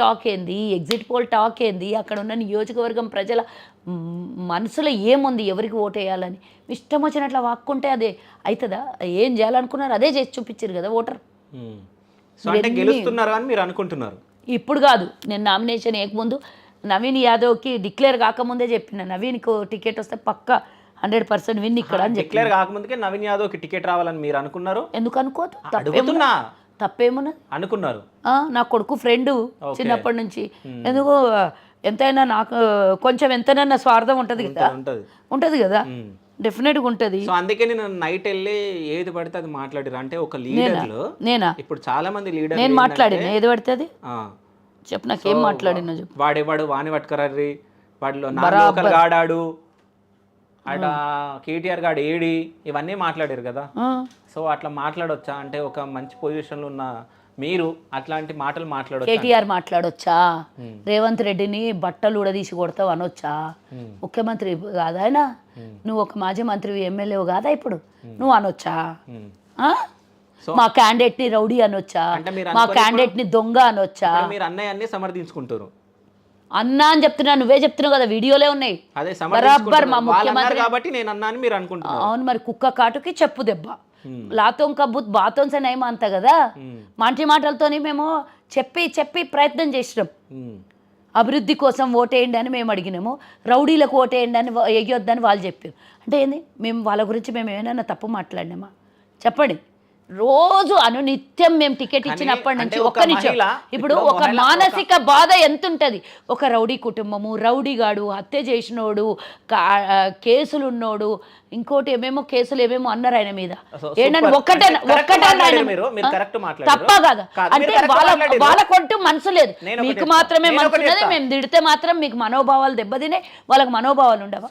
Talk ఏంది, exit poll talk ఏంది, అక్కడ ఉన్న నియోజకవర్గం ప్రజల మనసులో ఏముంది, ఎవరికి ఓటేయాలని ఇష్టం వచ్చినట్లు వాక్కుంటే అదే అవుతుందా? ఏం చేయాలనుకున్నారు అదే చేసి చూపించారు కదా ఓటర్. సో అంటే గెలుస్తున్నారు అని మీరు అనుకుంటున్నారు? ఇప్పుడు కాదు, నేను నామినేషన్ వేయకముందు నవీన్ యాదవ్కి డిక్లేర్ కాకముందే చెప్పిన, నవీన్కు టికెట్ వస్తే పక్కా 100% విన్ ఇక్కడ అని చెప్పి. డిక్లేర్ కాకముందుకే నవీన్ యాదవ్కి టికెట్ రావాలని మీరు అనుకున్నారు? ఎందుకు అనుకోదు? అడుగుతున్నా. తప్పేమున్నది? అనుకున్నారు. నా కొడుకు ఫ్రెండ్ చిన్నప్పటి నుంచి. ఎందుకు ఎంతైనా నాకు కొంచెం ఎంతైనా స్వార్థం ఉంటుంది కదా, ఉంటుంది కదా, డెఫినెట్గా ఉంటుంది. సో అందుకే నేను నైట్ వెళ్ళి ఏది పడితే అది మాట్లాడారు. అంటే ఒక లీడర్లు నేనా? ఇప్పుడు చాలా మంది లీడర్ నేను మాట్లాడిన ఏది పడితే అది చెప్పు, నాకేం మాట్లాడినా చెప్పు. వాడేవాడు వాణి పట్టుకర్రీ, వాడిలో నాలుకలు గాడాడు, అట కేటీఆర్ గాడు ఏడి, ఇవన్నీ మాట్లాడారు కదా. సో అట్లా మాట్లాడొచ్చా? అంటే ఒక మంచి పొజిషన్లో ఉన్న మీరు అట్లాంటి మాటలు మాట్లాడొచ్చా? కేటీఆర్ మాట్లాడొచ్చా? రేవంత్ రెడ్డిని బట్టలు ఉడదీసి కొడతావు అనొచ్చా? ముఖ్యమంత్రి కాదా ఆయన? నువ్వు ఒక మాజీ మంత్రి ఎమ్మెల్యేవు కాదా ఇప్పుడు? నువ్వు అనొచ్చా? మా క్యాండిడేట్ ని రౌడీ అనొచ్చా? మా క్యాండిడేట్ ని దొంగ అనొచ్చా? మీరు అన్నయ్య సమర్థించుకుంటారు. అన్నా అని చెప్తున్నా, నువ్వే చెప్తున్నావు కదా, వీడియోలే ఉన్నాయి బరాబర్. మా ముఖ్యమంత్రి కాబట్టి నేను అన్నా అని మీరు అనుకుంటున్నారు. అవును, మరి కుక్క కాటుకి చెప్పు దెబ్బ. లాతో కబుత్ బాతోన్సే నయం అంత కదా. మంచి మాటలతోని మేము చెప్పి ప్రయత్నం చేసినాం. అభివృద్ధి కోసం ఓటేయండి అని మేము అడిగినాము, రౌడీలకు ఓటేయండి అని ఎయ్యొద్దని వాళ్ళు చెప్పారు. అంటే ఏంది, మేము వాళ్ళ గురించి మేము ఏమైనా తప్పు మాట్లాడినామా? చెప్పండి. రోజు అనునిత్యం మేము టికెట్ ఇచ్చినప్పటి నుంచి ఒక్క నిమిషం, ఇప్పుడు ఒక మానసిక బాధ ఎంత ఉంటుంది. ఒక రౌడీ కుటుంబము, రౌడీగాడు, హత్య చేసినోడు, కేసులున్నోడు, ఇంకోటి ఏమేమో కేసులు ఏమేమో అన్నారు ఆయన మీద. ఏంటంటే ఒక్కటే తప్ప కదా, అంటే వాళ్ళకొట్టు మనసు లేదు, మీకు మాత్రమే మనసు ఉన్నది. మేము తిడితే మాత్రం మీకు మనోభావాలు దెబ్బతినే, వాళ్ళకి మనోభావాలు ఉండవు.